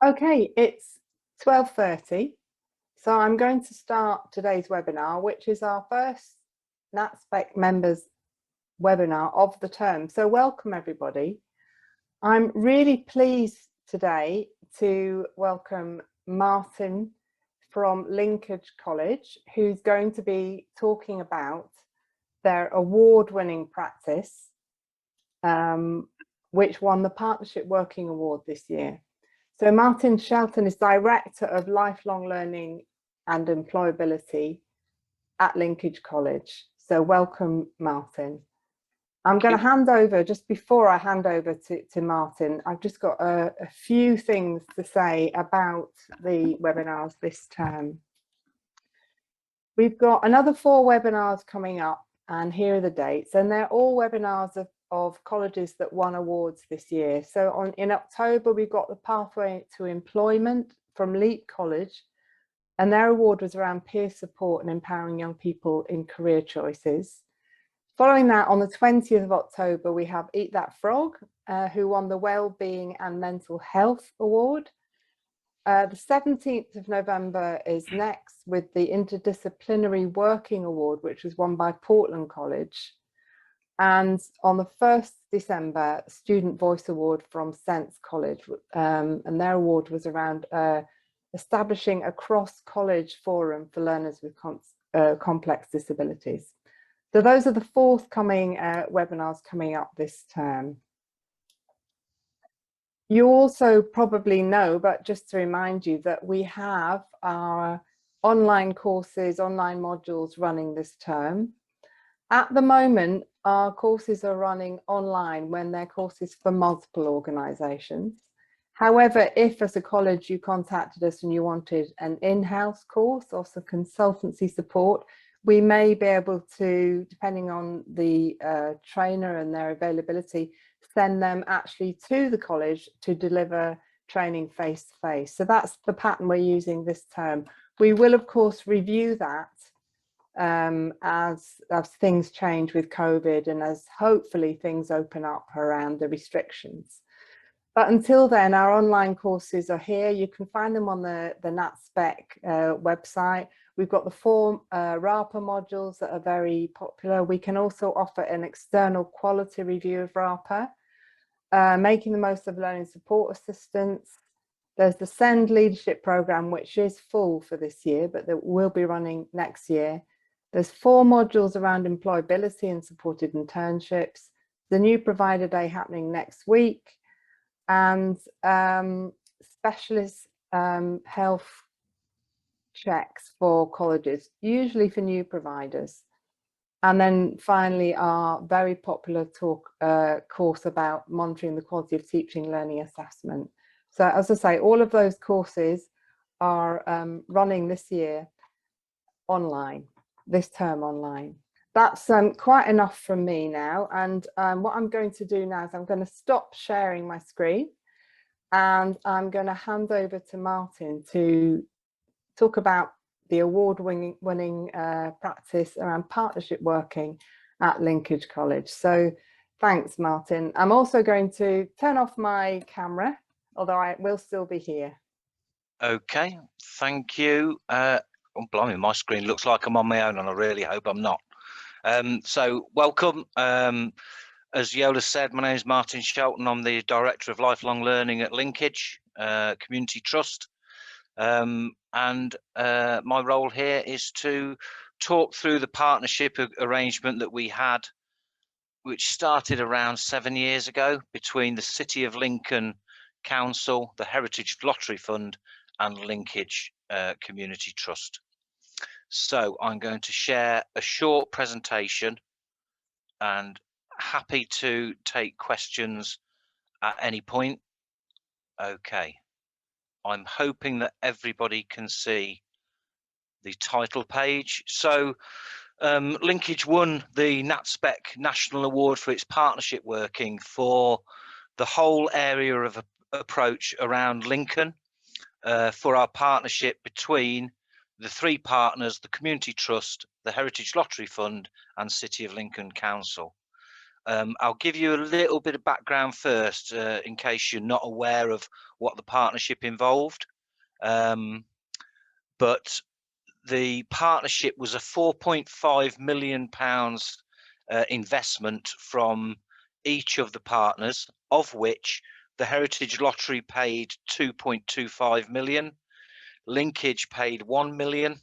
Okay, it's 12:30, so I'm going to start today's webinar, which is our first Natspec members webinar of the term. So welcome everybody. I'm really pleased today to welcome Martin from Linkage College, who's going to be talking about their award-winning practice, which won the Partnership Working Award this year. So Martin Shelton is Director of Lifelong Learning and Employability at Linkage College. So welcome, Martin. I'm going to hand over, just before I hand over to Martin, I've just got a few things to say about the webinars this term. We've got another 4 webinars coming up, and here are the dates, and they're all webinars of colleges that won awards this year. So in October, we've got the Pathway to Employment from Linkage College, and their award was around peer support and empowering young people in career choices. Following that, on the 20th of October, we have Eat That Frog, who won the Wellbeing and Mental Health Award. The 17th of November is next with the Interdisciplinary Working Award, which was won by Portland College. And on the 1st December, Student Voice Award from Sense College, and their award was around establishing a cross-college forum for learners with complex disabilities. So those are the forthcoming webinars coming up this term. You also probably know, but just to remind you, that we have our online courses, online modules running this term. At the moment, our courses are running online when they're courses for multiple organisations. However, if as a college you contacted us and you wanted an in-house course or some consultancy support, we may be able to, depending on the trainer and their availability, send them actually to the college to deliver training face to face. So that's the pattern we're using this term. We will, of course, review that as things change with COVID and as hopefully things open up around the restrictions. But until then, our online courses are here. You can find them on the Natspec website. We've got the 4 RAPA modules that are very popular. We can also offer an external quality review of RAPA, making the most of learning support assistance. There's the SEND leadership program, which is full for this year, but that will be running next year. There's 4 modules around employability and supported internships. The new provider day happening next week, and specialist health checks for colleges, usually for new providers. And then finally, our very popular course about monitoring the quality of teaching learning assessment. So as I say, all of those courses are running this year online, this term online. That's quite enough from me now. And what I'm going to do now is I'm going to stop sharing my screen, and I'm going to hand over to Martin to talk about the award-winning practice around partnership working at Linkage College. So thanks, Martin. I'm also going to turn off my camera, although I will still be here. Okay, thank you. Oh, blimey, my screen looks like I'm on my own, and I really hope I'm not. So welcome. As Yola said, my name is Martin Shelton. I'm the Director of Lifelong Learning at Linkage Community Trust. And my role here is to talk through the partnership arrangement that we had, which started around 7 years ago between the City of Lincoln Council, the Heritage Lottery Fund, and Linkage Community Trust. So I'm going to share a short presentation and happy to take questions at any point. Okay. I'm hoping that everybody can see the title page. So Linkage won the Natspec National Award for its partnership working for the whole area of approach around Lincoln, for our partnership between the 3 partners, the Community Trust, the Heritage Lottery Fund, and City of Lincoln Council. I'll give you a little bit of background first, in case you're not aware of what the partnership involved. But the partnership was a £4.5 million investment from each of the partners, of which the Heritage Lottery paid 2.25 million, Linkage paid 1 million,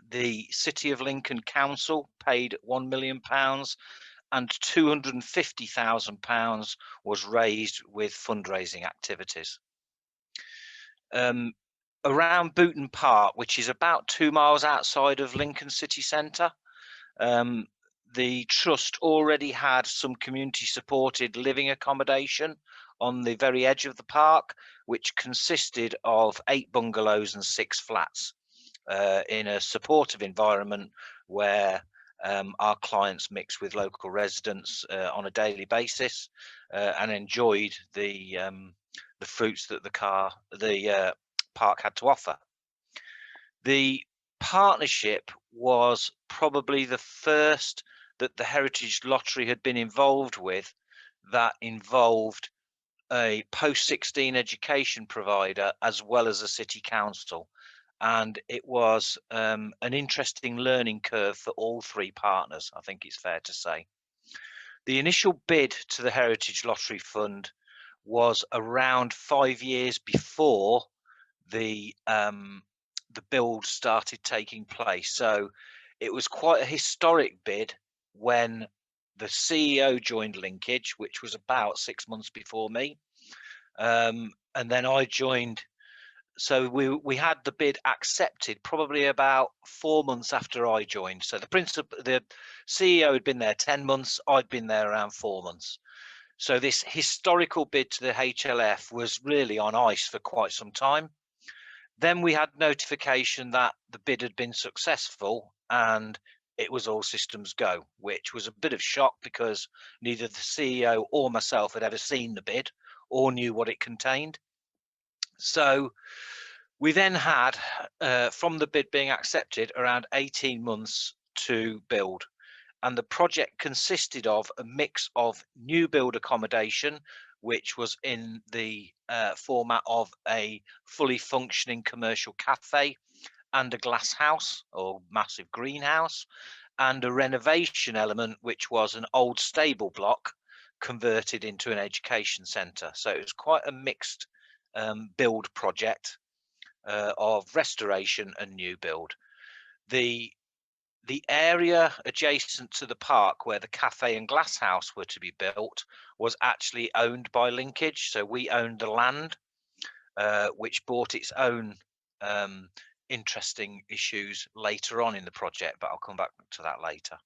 the City of Lincoln Council paid £1 million, and £250,000 was raised with fundraising activities. Around Booton Park, which is about 2 miles outside of Lincoln city centre, the trust already had some community supported living accommodation on the very edge of the park, which consisted of 8 bungalows and 6 flats in a supportive environment where our clients mixed with local residents on a daily basis and enjoyed the fruits that the park had to offer. The partnership was probably the first that the Heritage Lottery had been involved with that involved a post-16 education provider as well as a city council, and it was an interesting learning curve for all 3 partners, I think it's fair to say. The initial bid to the Heritage Lottery Fund was around 5 years before the build started taking place, so it was quite a historic bid when the CEO joined Linkage, which was about 6 months before me, and then I joined. So we had the bid accepted probably about 4 months after I joined. So the CEO had been there 10 months, I'd been there around 4 months. So this historical bid to the HLF was really on ice for quite some time. Then we had notification that the bid had been successful and it was all systems go, which was a bit of shock because neither the CEO or myself had ever seen the bid or knew what it contained. So we then had, from the bid being accepted, around 18 months to build. And the project consisted of a mix of new build accommodation, which was in the format of a fully functioning commercial cafe and a glass house or massive greenhouse, and a renovation element, which was an old stable block converted into an education centre. So it was quite a mixed build project of restoration and new build. The area adjacent to the park where the cafe and glass house were to be built was actually owned by Linkage, so we owned the land, which brought its own interesting issues later on in the project, but I'll come back to that later.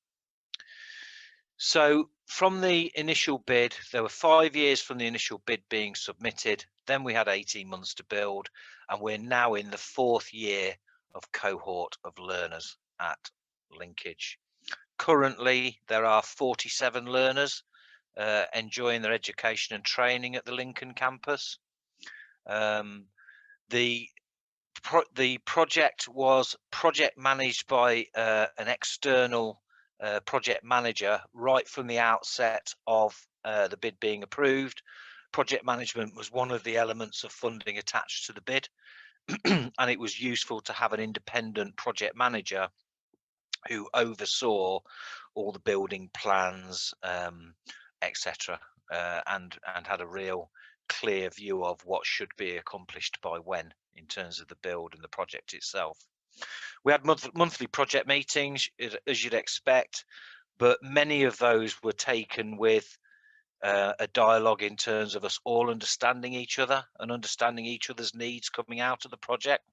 So from the initial bid, there were 5 years from the initial bid being submitted, then we had 18 months to build, and we're now in the 4th year of cohort of learners at Linkage. Currently, there are 47 learners enjoying their education and training at the Lincoln campus. The project was managed by an external project manager right from the outset of the bid being approved. Project management was one of the elements of funding attached to the bid, and it was useful to have an independent project manager who oversaw all the building plans, etc., and had a real clear view of what should be accomplished by when in terms of the build and the project itself. We had monthly project meetings, as you'd expect, but many of those were taken with a dialogue in terms of us all understanding each other and understanding each other's needs coming out of the project.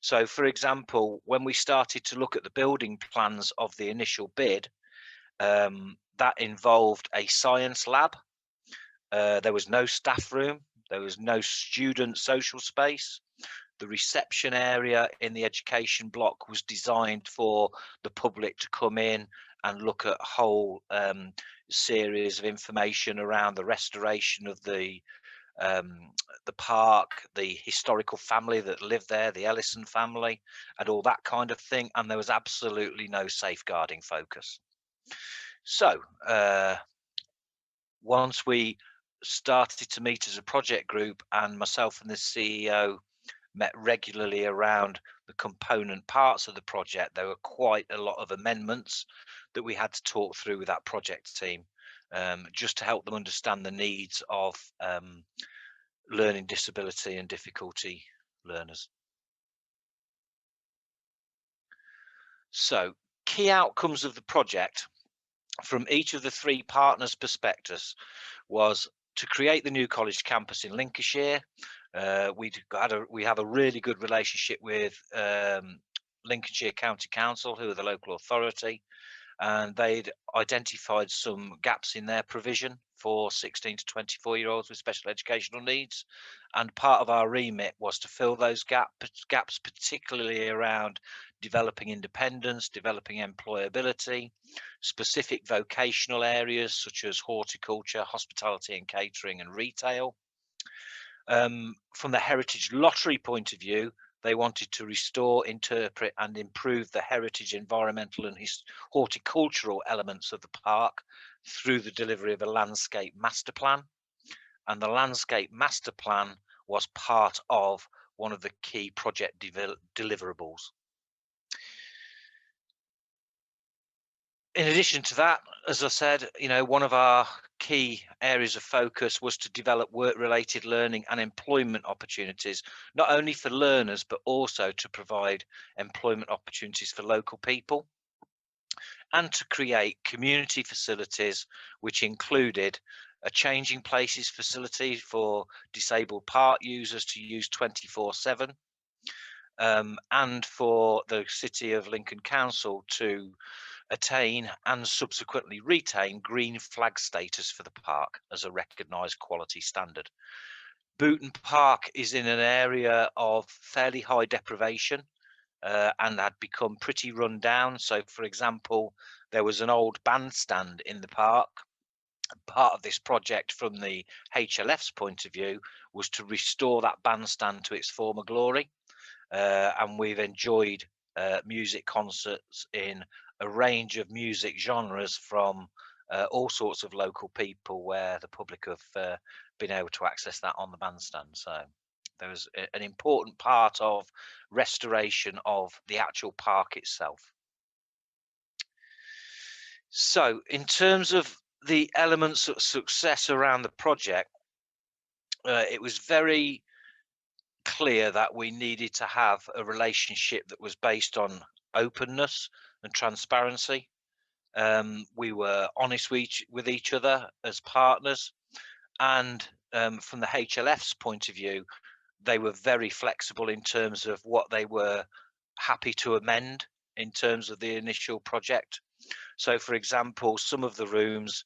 So, for example, when we started to look at the building plans of the initial bid, that involved a science lab. There was no staff room. There was no student social space. The reception area in the education block was designed for the public to come in and look at a whole series of information around the restoration of the park, the historical family that lived there, the Ellison family, and all that kind of thing. And there was absolutely no safeguarding focus. So once we started to meet as a project group, and myself and the CEO met regularly around the component parts of the project, there were quite a lot of amendments that we had to talk through with that project team, just to help them understand the needs of learning disability and difficulty learners. So, key outcomes of the project from each of the three partners' perspectives was to create the new college campus in Lincolnshire. We have a really good relationship with Lincolnshire County Council, who are the local authority, and they'd identified some gaps in their provision for 16 to 24-year-olds with special educational needs, and part of our remit was to fill those gaps, particularly around developing independence, developing employability, specific vocational areas such as horticulture, hospitality and catering, and retail. From the heritage lottery point of view, they wanted to restore, interpret and improve the heritage, environmental and horticultural elements of the park through the delivery of a landscape master plan. And the landscape master plan was part of one of the key project deliverables. In addition to that, as I said, one of our key areas of focus was to develop work-related learning and employment opportunities, not only for learners, but also to provide employment opportunities for local people, and to create community facilities, which included a changing places facility for disabled park users to use 24/7, and for the City of Lincoln Council to attain and subsequently retain green flag status for the park as a recognised quality standard. Booton Park is in an area of fairly high deprivation and had become pretty run down. So, for example, there was an old bandstand in the park. Part of this project from the HLF's point of view was to restore that bandstand to its former glory, and we've enjoyed music concerts in a range of music genres from all sorts of local people, where the public have been able to access that on the bandstand. So there was an important part of restoration of the actual park itself. So in terms of the elements of success around the project, it was very clear that we needed to have a relationship that was based on openness and transparency. We were honest with each other as partners, and from the HLF's point of view, they were very flexible in terms of what they were happy to amend in terms of the initial project. So, for example, some of the rooms,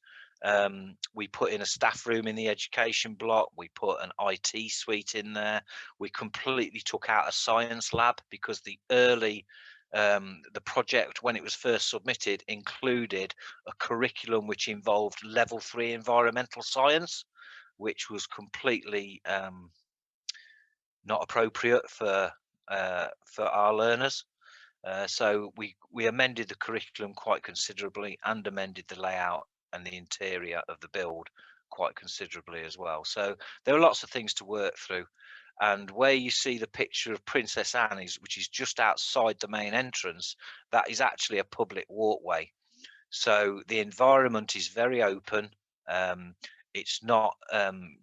we put in a staff room in the education block, we put an IT suite in there, we completely took out a science lab, because the project, when it was first submitted, included a curriculum which involved level 3 environmental science, which was completely not appropriate for our learners. So we amended the curriculum quite considerably, and amended the layout and the interior of the build quite considerably as well. So there are lots of things to work through. And where you see the picture of Princess Anne, which is just outside the main entrance, that is actually a public walkway. So the environment is very open. It's not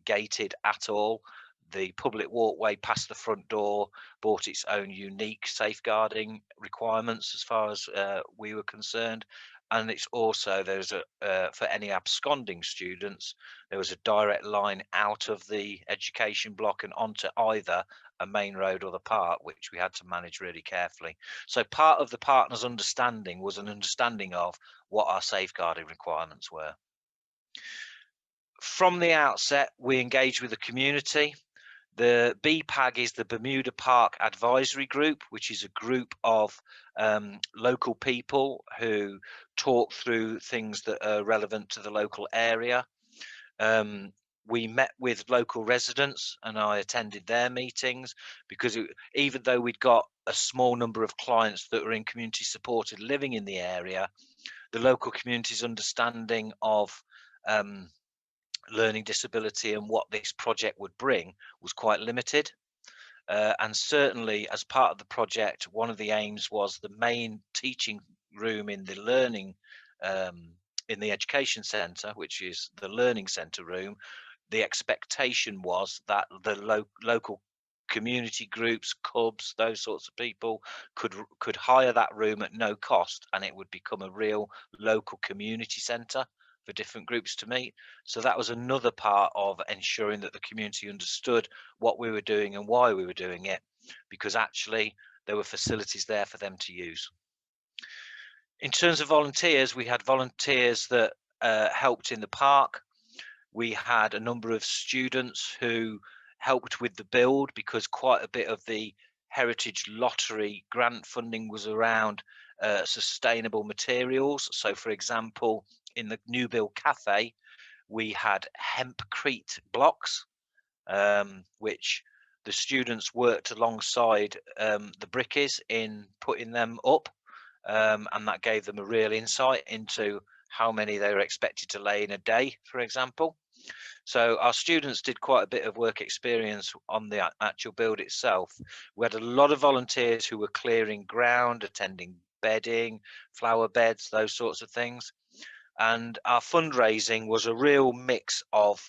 gated at all. The public walkway past the front door brought its own unique safeguarding requirements as far as we were concerned. And it's also, there's for any absconding students, there was a direct line out of the education block and onto either a main road or the park, which we had to manage really carefully. So part of the partners' understanding was an understanding of what our safeguarding requirements were. From the outset, we engaged with the community. The BPAG is the Bermuda Park Advisory Group, which is a group of local people who talk through things that are relevant to the local area. We met with local residents, and I attended their meetings, because even though we'd got a small number of clients that were in community supported living in the area, the local community's understanding of learning disability and what this project would bring was quite limited. And certainly as part of the project, one of the aims was the main teaching room in the learning, in the education centre, which is the learning centre room. The expectation was that the local community groups, clubs, those sorts of people could hire that room at no cost, and it would become a real local community centre for different groups to meet. So that was another part of ensuring that the community understood what we were doing and why we were doing it, because actually there were facilities there for them to use. In terms of volunteers, we had volunteers that helped in the park. We had a number of students who helped with the build, because quite a bit of the Heritage Lottery grant funding was around sustainable materials. So for example, in the new build cafe, we had hempcrete blocks, which the students worked alongside the brickies in putting them up, and that gave them a real insight into how many they were expected to lay in a day, for example. So our students did quite a bit of work experience on the actual build itself. We had a lot of volunteers who were clearing ground, attending bedding, flower beds, those sorts of things. And our fundraising was a real mix of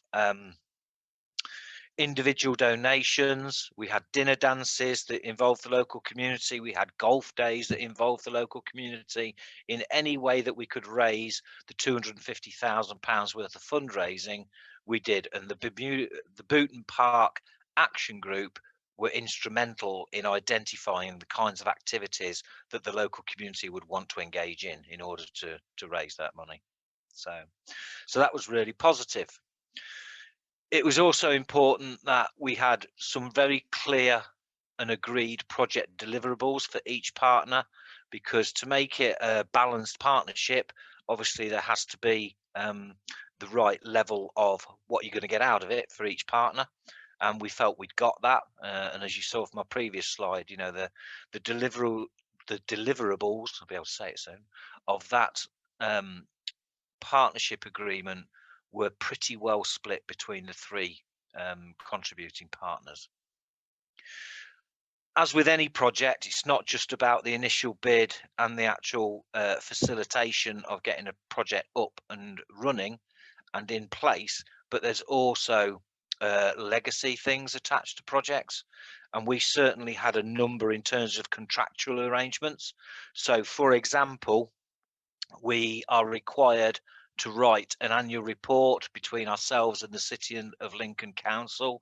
individual donations. We had dinner dances that involved the local community. We had golf days that involved the local community. In any way that we could raise the £250,000 worth of fundraising, we did. And the Booton Park Action Group were instrumental in identifying the kinds of activities that the local community would want to engage in order to raise that money. So that was really positive. It was also important that we had some very clear and agreed project deliverables for each partner, because to make it a balanced partnership, obviously there has to be the right level of what you're going to get out of it for each partner. And we felt we'd got that. And as you saw from my previous slide, you know, the deliverables, I'll be able to say it soon, of that partnership agreement were pretty well split between the three contributing partners. As with any project, it's not just about the initial bid and the actual facilitation of getting a project up and running and in place, but there's also legacy things attached to projects. And we certainly had a number in terms of contractual arrangements. So for example, we are required to write an annual report between ourselves and the City of Lincoln Council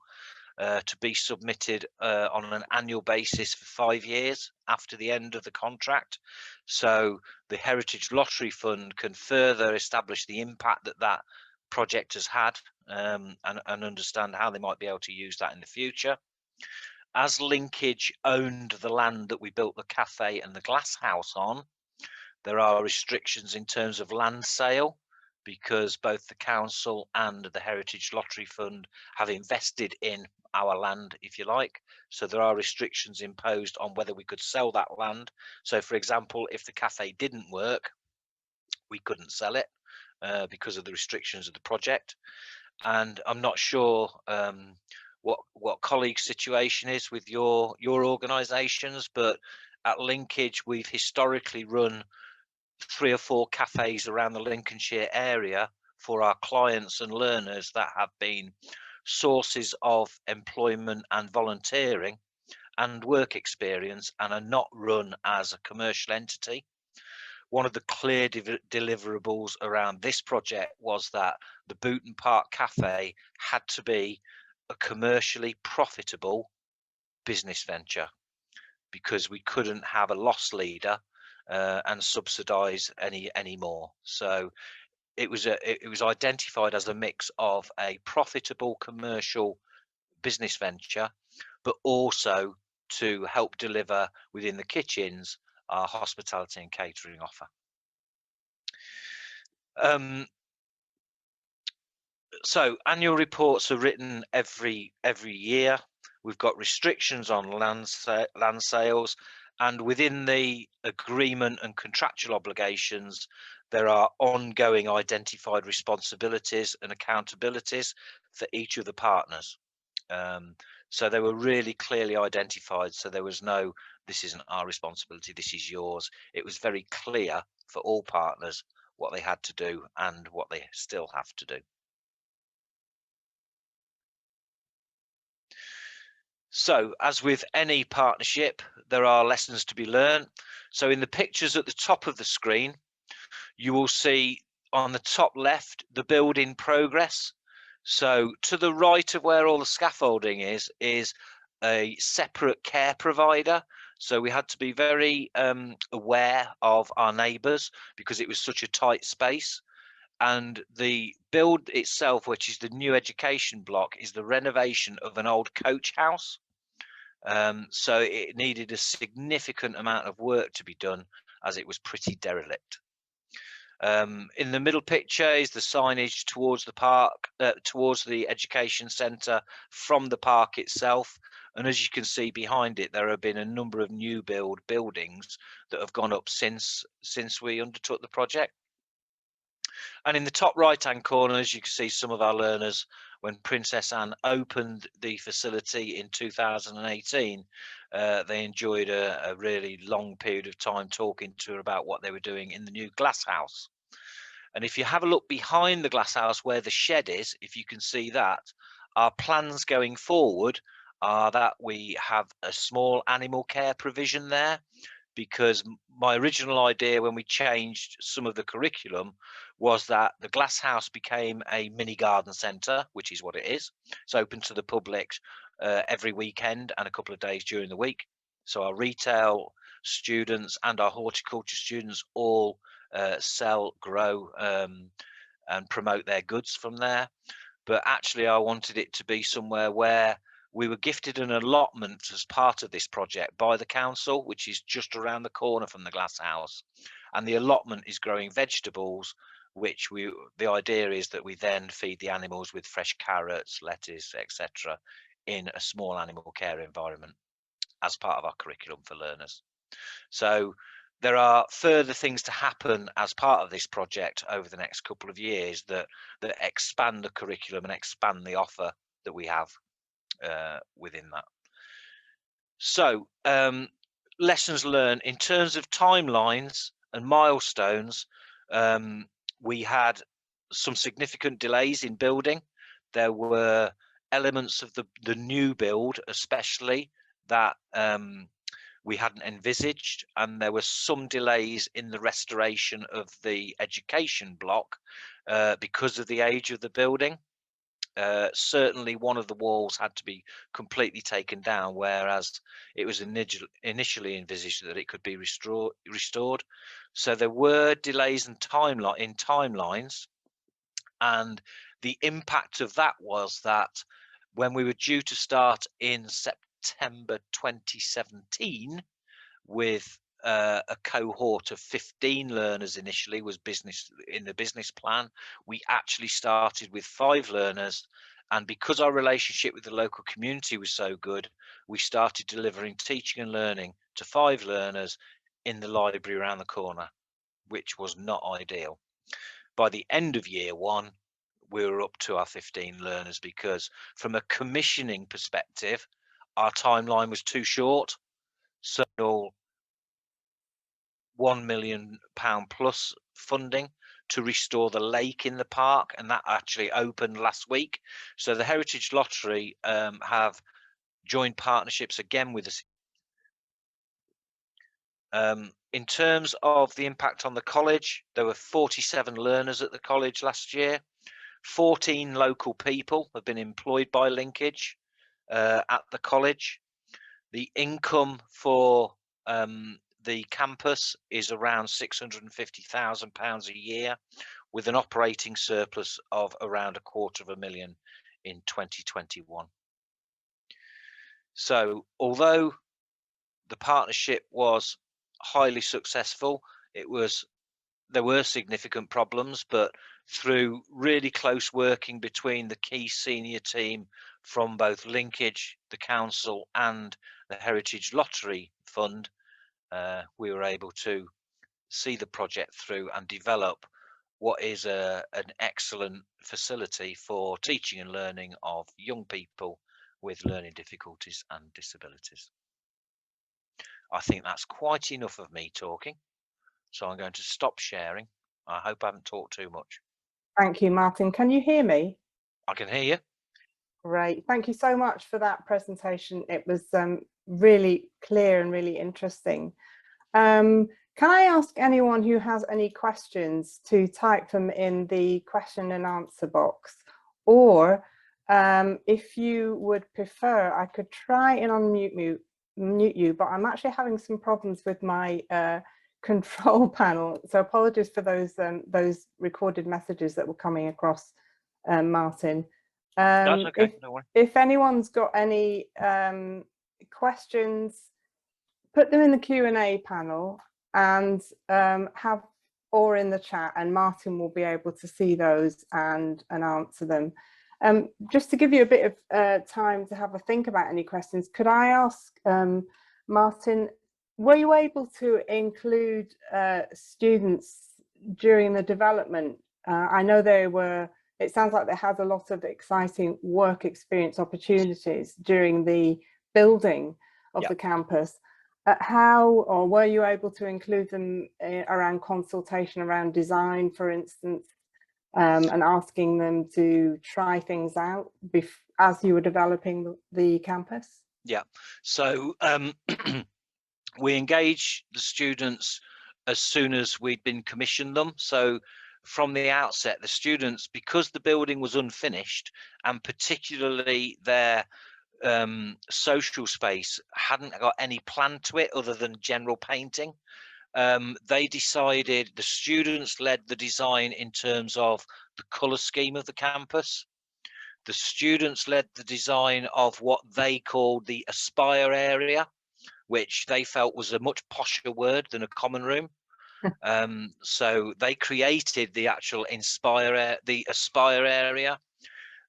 to be submitted on an annual basis for 5 years after the end of the contract. So the Heritage Lottery Fund can further establish the impact that that project has had, and understand how they might be able to use that in the future. As Linkage owned the land that we built the cafe and the glass house on, there are restrictions in terms of land sale, because both the council and the Heritage Lottery Fund have invested in our land, if you like. So there are restrictions imposed on whether we could sell that land. So for example, if the cafe didn't work, we couldn't sell it because of the restrictions of the project. And I'm not sure what colleagues' situation is with your organisations, but at Linkage we've historically run 3 or 4 cafes around the Lincolnshire area for our clients and learners that have been sources of employment and volunteering and work experience, and are not run as a commercial entity. One of the clear deliverables around this project was that the Booton Park Cafe had to be a commercially profitable business venture, because we couldn't have a loss leader and subsidise any more. So it was identified as a mix of a profitable commercial business venture, but also to help deliver within the kitchens our hospitality and catering offer. So annual reports are written every year. We've got restrictions on land sales, And within the agreement and contractual obligations, there are ongoing identified responsibilities and accountabilities for each of the partners. So they were really clearly identified. So there was no, this isn't our responsibility, this is yours. It was very clear for all partners what they had to do and what they still have to do. So, as with any partnership, there are lessons to be learned. So in the pictures at the top of the screen, you will see on the top left, the build in progress. So to the right of where all the scaffolding is a separate care provider. So we had to be very aware of our neighbours because it was such a tight space. And the build itself, which is the new education block, is the renovation of an old coach house. So it needed a significant amount of work to be done as it was pretty derelict. In the middle picture is the signage towards the park, towards the education centre from the park itself. And as you can see behind it, there have been a number of new build buildings that have gone up since we undertook the project. And in the top right hand corners, you can see some of our learners when Princess Anne opened the facility in 2018. They enjoyed a really long period of time talking to her about what they were doing in the new glass house. And if you have a look behind the glass house where the shed is, if you can see that, our plans going forward are that we have a small animal care provision there, because my original idea when we changed some of the curriculum was that the glass house became a mini garden centre, which is what it is. It's open to the public every weekend and a couple of days during the week. So our retail students and our horticulture students all sell, grow and promote their goods from there. But actually I wanted it to be somewhere where we were gifted an allotment as part of this project by the council, which is just around the corner from the glass house. And the allotment is growing vegetables, which the idea is that we then feed the animals with fresh carrots, lettuce, etc. in a small animal care environment as part of our curriculum for learners. So there are further things to happen as part of this project over the next couple of years that expand the curriculum and expand the offer that we have within that. So lessons learned in terms of timelines and milestones. We had some significant delays in building. There were elements of the new build especially that we hadn't envisaged, and there were some delays in the restoration of the education block because of the age of the building. Certainly one of the walls had to be completely taken down, whereas it was initially envisaged that it could be restored. So there were delays in timelines, and the impact of that was that when we were due to start in September 2017 with a cohort of 15 learners initially was in the business plan. We actually started with 5 learners, and because our relationship with the local community was so good, we started delivering teaching and learning to 5 learners in the library around the corner, which was not ideal. By the end of year 1, we were up to our 15 learners because from a commissioning perspective, our timeline was too short. So £1 million plus funding to restore the lake in the park, and that actually opened last week. So the Heritage Lottery have joined partnerships again with us. In terms of the impact on the college, there were 47 learners at the college last year. 14 local people have been employed by Linkage at the college. The income for the campus is around £650,000 a year, with an operating surplus of around £250,000 in 2021. So although the partnership was highly successful, there were significant problems, but through really close working between the key senior team from both Linkage, the council and the Heritage Lottery Fund, we were able to see the project through and develop what is an excellent facility for teaching and learning of young people with learning difficulties and disabilities. I think that's quite enough of me talking, so I'm going to stop sharing. I hope I haven't talked too much. Thank you, Martin. Can you hear me? I can hear you. Great. Thank you so much for that presentation. It was really clear and really interesting. Can I ask anyone who has any questions to type them in the question and answer box? Or if you would prefer, I could try and unmute you, but I'm actually having some problems with my control panel. So apologies for those recorded messages that were coming across, Martin. That's okay. Don't worry. If anyone's got any questions, put them in the Q&A panel and or in the chat, and Martin will be able to see those and answer them. Just to give you a bit of time to have a think about any questions, could I ask, Martin, were you able to include students during the development? I know it sounds like they had a lot of exciting work experience opportunities during the building of the campus. How or were you able to include them around consultation around design, for instance, and asking them to try things out as you were developing the campus? Yeah, so we engaged the students as soon as we'd been commissioned them. So from the outset, the students, because the building was unfinished, and particularly their social space hadn't got any plan to it other than general painting, they decided, the students led the design in terms of the colour scheme of the campus. The students led the design of what they called the Aspire area, which they felt was a much posher word than a common room. So they created the actual the Aspire area.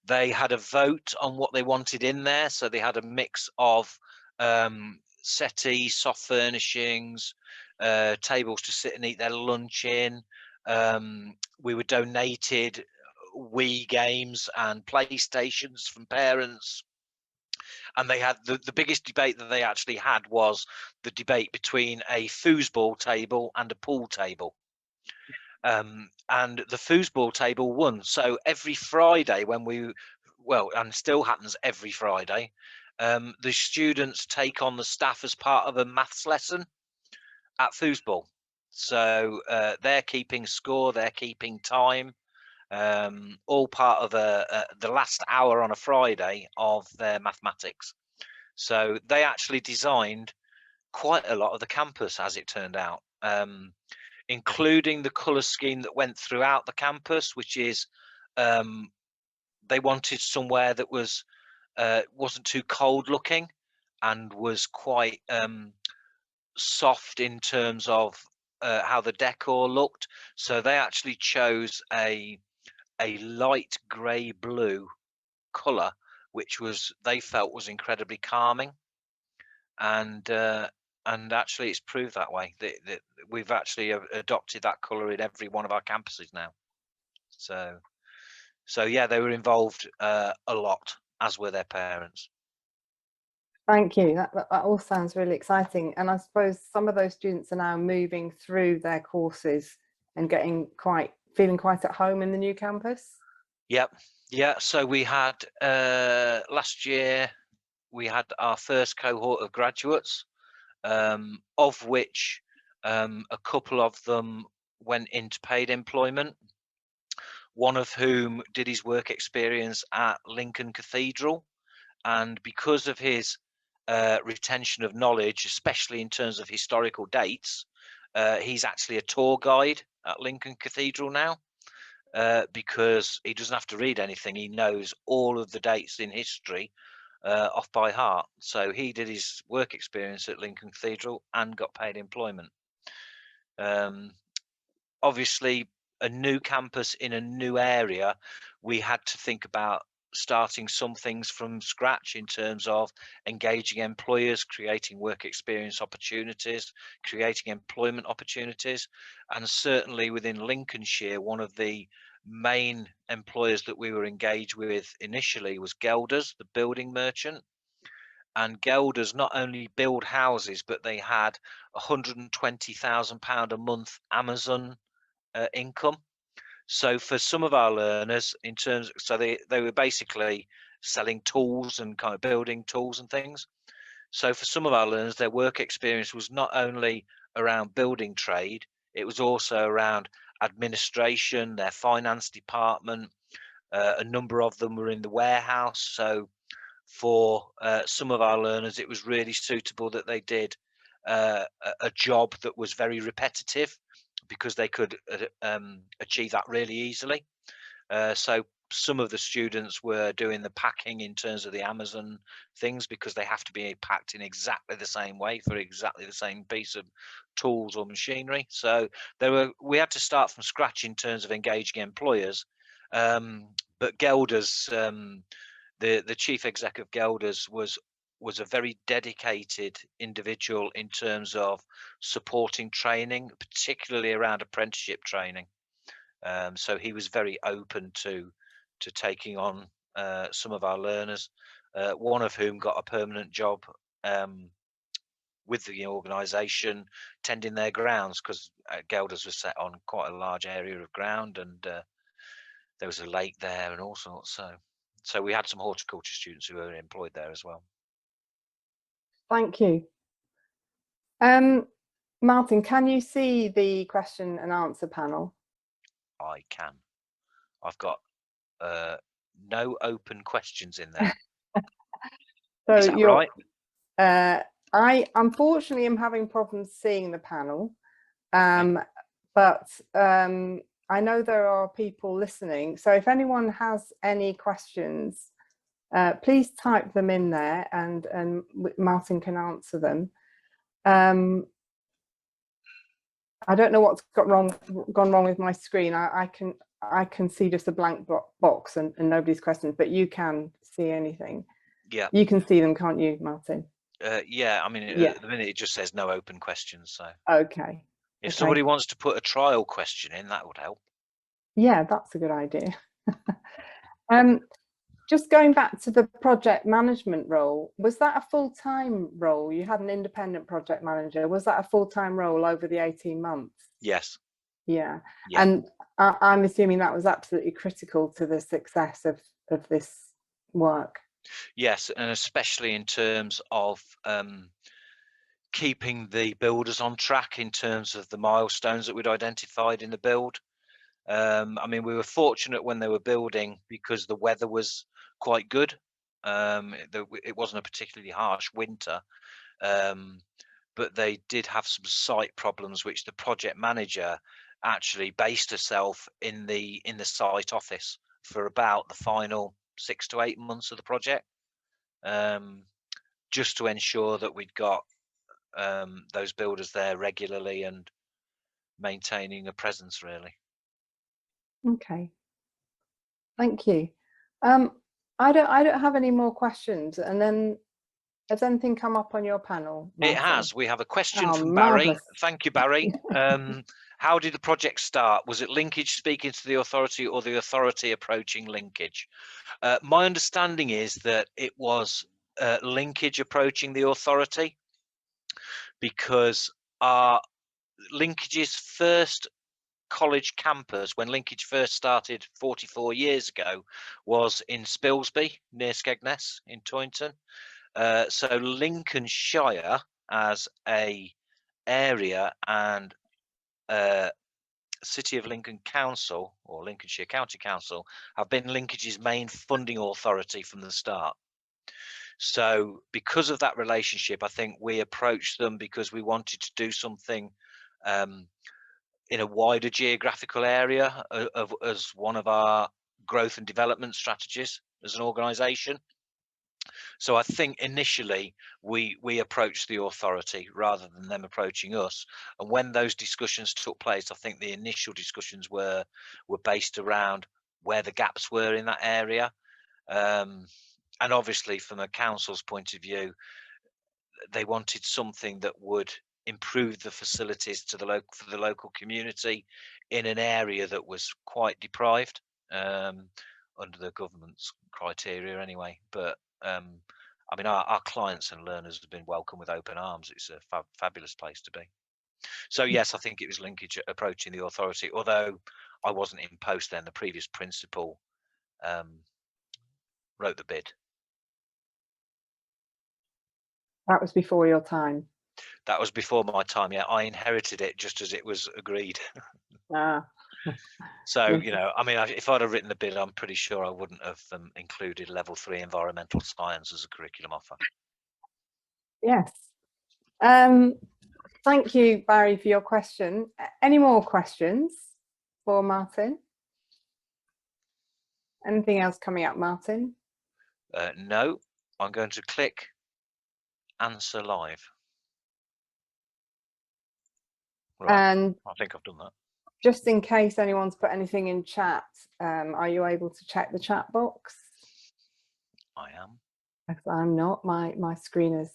They had a vote on what they wanted in there, so they had a mix of settees, soft furnishings, tables to sit and eat their lunch in. We were donated Wii games and PlayStations from parents. And they had the biggest debate that they actually had was the debate between a foosball table and a pool table. And the foosball table won. So every Friday when and still happens every Friday, the students take on the staff as part of a maths lesson at foosball. So they're keeping score, they're keeping time, all part of the last hour on a Friday of their mathematics. So they actually designed quite a lot of the campus, as it turned out, including the colour scheme that went throughout the campus, which is they wanted somewhere that wasn't too cold looking and was quite soft in terms of how the decor looked. So they actually chose a light grey blue colour, which they felt was incredibly calming, and actually it's proved that way. That we've actually adopted that colour in every one of our campuses now. So yeah, they were involved a lot, as were their parents. Thank you. That all sounds really exciting. And I suppose some of those students are now moving through their courses and feeling quite at home in the new campus. Yep. Yeah. So we had last year, we had our first cohort of graduates, of which a couple of them went into paid employment. One of whom did his work experience at Lincoln Cathedral, and because of his retention of knowledge, especially in terms of historical dates, he's actually a tour guide at Lincoln Cathedral now, because he doesn't have to read anything. He knows all of the dates in history off by heart. So he did his work experience at Lincoln Cathedral and got paid employment. Obviously, a new campus in a new area, we had to think about starting some things from scratch in terms of engaging employers, creating work experience opportunities, creating employment opportunities. And certainly within Lincolnshire, one of the main employers that we were engaged with initially was Gelders, the building merchant. And Gelders not only build houses, but they had £120,000 a month Amazon income. So for some of our learners, in terms, so they were basically selling tools and kind of building tools and things. So for some of our learners, their work experience was not only around building trade, it was also around administration, their finance department. A number of them were in the warehouse. So for some of our learners, it was really suitable that they did a job that was very repetitive, because they could achieve that really easily. So some of the students were doing the packing in terms of the Amazon things, because they have to be packed in exactly the same way for exactly the same piece of tools or machinery. So we had to start from scratch in terms of engaging employers. But Gelders, the chief exec of Gelders was a very dedicated individual in terms of supporting training, particularly around apprenticeship training. So he was very open to taking on some of our learners, one of whom got a permanent job with the organisation, tending their grounds, because Gelders was set on quite a large area of ground, and there was a lake there and all sorts. So we had some horticulture students who were employed there as well. Thank you. Martin, can you see the question and answer panel? I can. I've got no open questions in there. So is that right? I unfortunately am having problems seeing the panel, but I know there are people listening. So if anyone has any questions, please type them in there, and Martin can answer them. I don't know what's gone wrong with my screen. I can see just a blank box and nobody's questions, but you can see anything. Yeah. You can see them, can't you, Martin? Yeah, I mean, at the minute it just says no open questions. So okay. If somebody wants to put a trial question in, that would help. Yeah, that's a good idea. Just going back to the project management role, was that a full-time role? You had an independent project manager. Was that a full-time role over the 18 months? Yes. Yeah. And I'm assuming that was absolutely critical to the success of this work. Yes, and especially in terms of keeping the builders on track in terms of the milestones that we'd identified in the build. I mean, we were fortunate when they were building because the weather was quite good. It wasn't a particularly harsh winter, but they did have some site problems, which the project manager actually based herself in the site office for about the final 6 to 8 months of the project, just to ensure that we'd got those builders there regularly and maintaining a presence, really. Okay, thank you. I don't have any more questions. And then, has anything come up on your panel, Martin? It has. We have a question from marvelous. Barry. Thank you, Barry. How did the project start? Was it Linkage speaking to the authority or the authority approaching Linkage? My understanding is that it was Linkage approaching the authority, because our Linkage's first college campus, when Linkage first started 44 years ago, was in Spilsby near Skegness in Toynton. So Lincolnshire as a area and City of Lincoln Council, or Lincolnshire County Council, have been Linkage's main funding authority from the start. So because of that relationship, I think we approached them because we wanted to do something in a wider geographical area as one of our growth and development strategies as an organisation. So I think initially we approached the authority rather than them approaching us. And when those discussions took place, I think the initial discussions were based around where the gaps were in that area. And obviously from a council's point of view, they wanted something that would improve the facilities to for the local community in an area that was quite deprived, under the government's criteria anyway. But I mean, our clients and learners have been welcomed with open arms. It's a fabulous place to be. So yes, I think it was Linkage approaching the authority, although I wasn't in post then. The previous principal wrote the bid. That was before your time. That was before my time. Yeah, I inherited it just as it was agreed. Ah. So, you know, I mean, if I'd have written the bid, I'm pretty sure I wouldn't have included level 3 environmental science as a curriculum offer. Yes. Thank you, Barry, for your question. Any more questions for Martin? Anything else coming up, Martin? No, I'm going to click answer live. Right, And I think I've done that. just in case anyone's put anything in chat, are you able to check the chat box? I am. Because I'm not. My screen is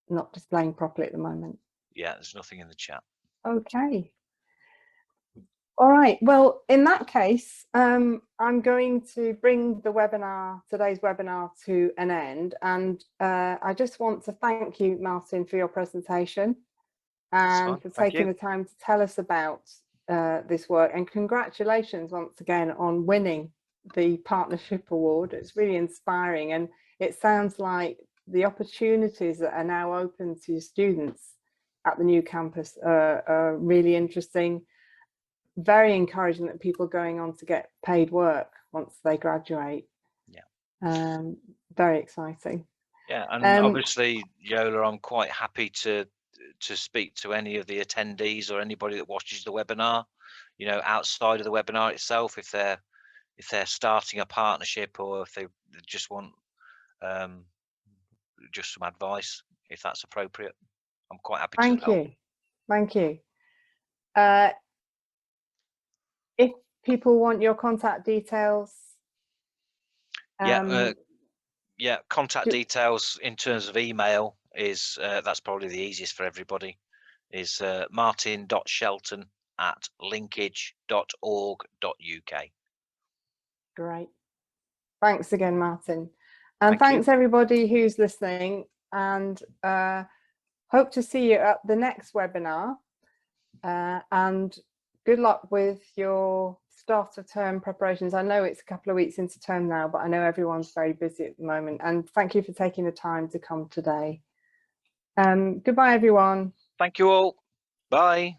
not displaying properly at the moment. Yeah, there's nothing in the chat. Okay. All right. Well, in that case, I'm going to bring the webinar, today's webinar, to an end. And I just want to thank you, Martin, for your presentation and for taking the time to tell us about this work. And congratulations once again on winning the Partnership Award. It's really inspiring, and it sounds like the opportunities that are now open to students at the new campus are really interesting. Very encouraging that people are going on to get paid work once they graduate. Yeah. Very exciting. Yeah, and obviously, Yola, I'm quite happy to speak to any of the attendees or anybody that watches the webinar, you know, outside of the webinar itself, if they're starting a partnership or if they just want just some advice, if that's appropriate. I'm quite happy to help. Thank you. Thank you. If people want your contact details. Yeah, contact details in terms of email is that's probably the easiest for everybody, is martin.shelton@linkage.org.uk. Great. Thanks again, Martin. And thanks everybody who's listening, and hope to see you at the next webinar, and good luck with your start of term preparations. I know it's a couple of weeks into term now, but I know everyone's very busy at the moment, and thank you for taking the time to come today. Goodbye, everyone. Thank you all. Bye.